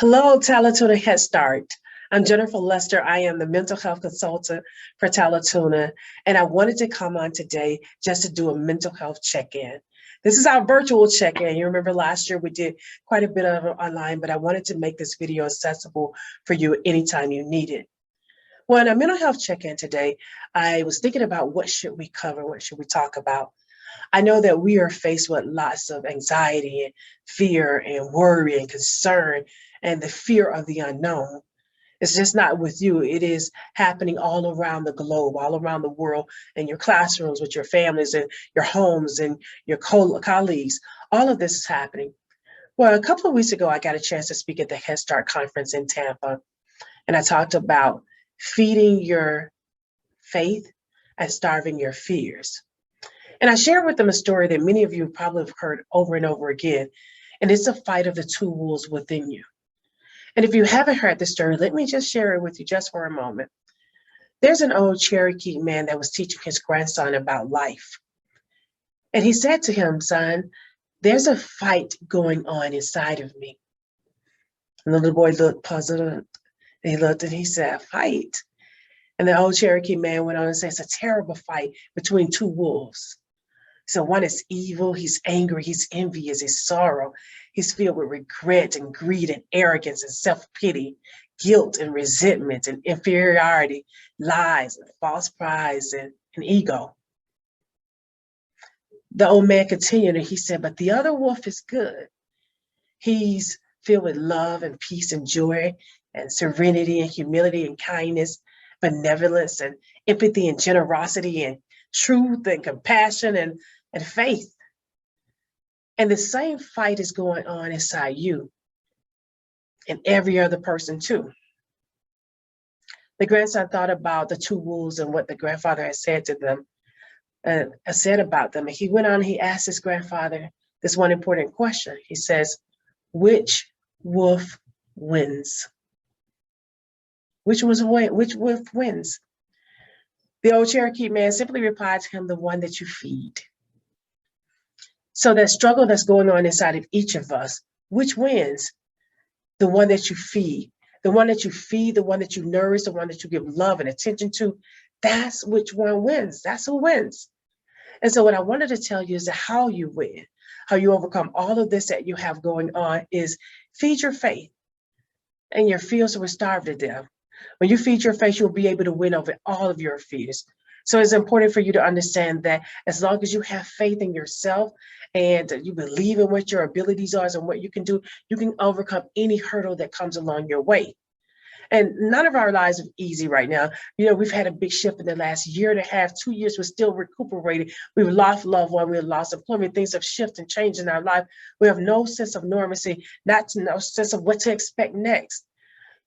Hello, Talatuna Head Start. I'm Jennifer Lester. I am the mental health consultant for Talatuna, and I wanted to come on today just to do a mental health check-in. This is our virtual check-in. You remember last year we did quite a bit of it online, but I wanted to make this video accessible for you anytime you need it. Well, in our mental health check-in today, I was thinking about what should we cover, what should we talk about. I know that we are faced with lots of anxiety and fear and worry and concern and the fear of the unknown. It's just not with you. It is happening all around the globe, all around the world, in your classrooms, with your families and your homes and your colleagues. All of this is happening. Well, a couple of weeks ago, I got a chance to speak at the Head Start conference in Tampa, and I talked about feeding your faith and starving your fears. And I shared with them a story that many of you probably have heard over and over again, and it's a fight of the two wolves within you. And if you haven't heard the story, let me just share it with you just for a moment. There's an old Cherokee man that was teaching his grandson about life. And he said to him, "Son, there's a fight going on inside of me." And the little boy looked puzzled, and he looked and he said, "A fight?" And the old Cherokee man went on and said, "It's a terrible fight between two wolves. So one is evil, he's angry, he's envious, he's sorrow. He's filled with regret and greed and arrogance and self-pity, guilt and resentment and inferiority, lies and false pride and ego." The old man continued and he said, "But the other wolf is good. He's filled with love and peace and joy and serenity and humility and kindness, benevolence and empathy and generosity and truth and compassion and faith." And the same fight is going on inside you and every other person too. The grandson thought about the two wolves and what the grandfather had said to them, said about them. And he went on, he asked his grandfather this one important question. He says, "Which wolf wins?" Which wolf wins? The old Cherokee man simply replied to him, "The one that you feed." So that struggle that's going on inside of each of us, which wins? The one that you feed, the one that you feed, the one that you nourish, the one that you give love and attention to. That's which one wins. That's who wins. And so what I wanted to tell you is that how you win, how you overcome all of this that you have going on is feed your faith, and your fears will starve to death. When you feed your faith, you'll be able to win over all of your fears. So it's important for you to understand that as long as you have faith in yourself and you believe in what your abilities are and what you can do, you can overcome any hurdle that comes along your way. And none of our lives are easy right now. You know, we've had a big shift in the last year and a half, 2 years. We're still recuperating. We've lost loved one. We've lost employment. Things have shifted and changed in our life. We have no sense of normalcy, no sense of what to expect next.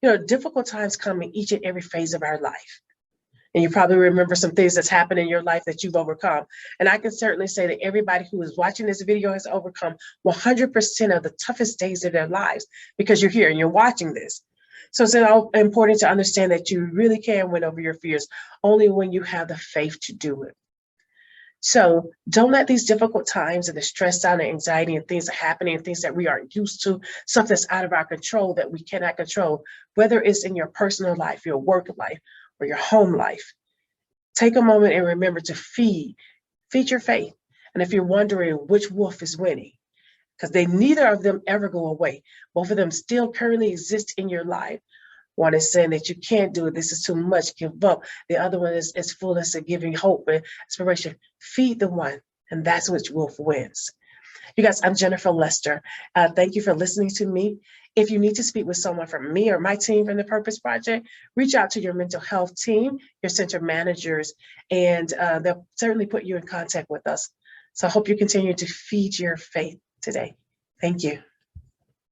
You know, difficult times come in each and every phase of our life. And you probably remember some things that's happened in your life that you've overcome. And I can certainly say that everybody who is watching this video has overcome 100% of the toughest days of their lives because you're here and you're watching this. So it's important to understand that you really can win over your fears only when you have the faith to do it. So don't let these difficult times and the stress out and anxiety and things that are happening and things that we aren't used to, stuff that's out of our control that we cannot control, whether it's in your personal life, your work life, or your home life. Take a moment and remember to feed your faith. And if you're wondering which wolf is winning, because neither of them ever go away, both of them still currently exist in your life. One is saying that you can't do it, this is too much, give up. The other one is fullness of giving hope and inspiration. Feed the one, and that's which wolf wins. You guys, I'm Jennifer Lester. Thank you for listening to me. If you need to speak with someone from me or my team from the Purpose Project, reach out to your mental health team, your center managers, and they'll certainly put you in contact with us. So I hope you continue to feed your faith today. Thank you.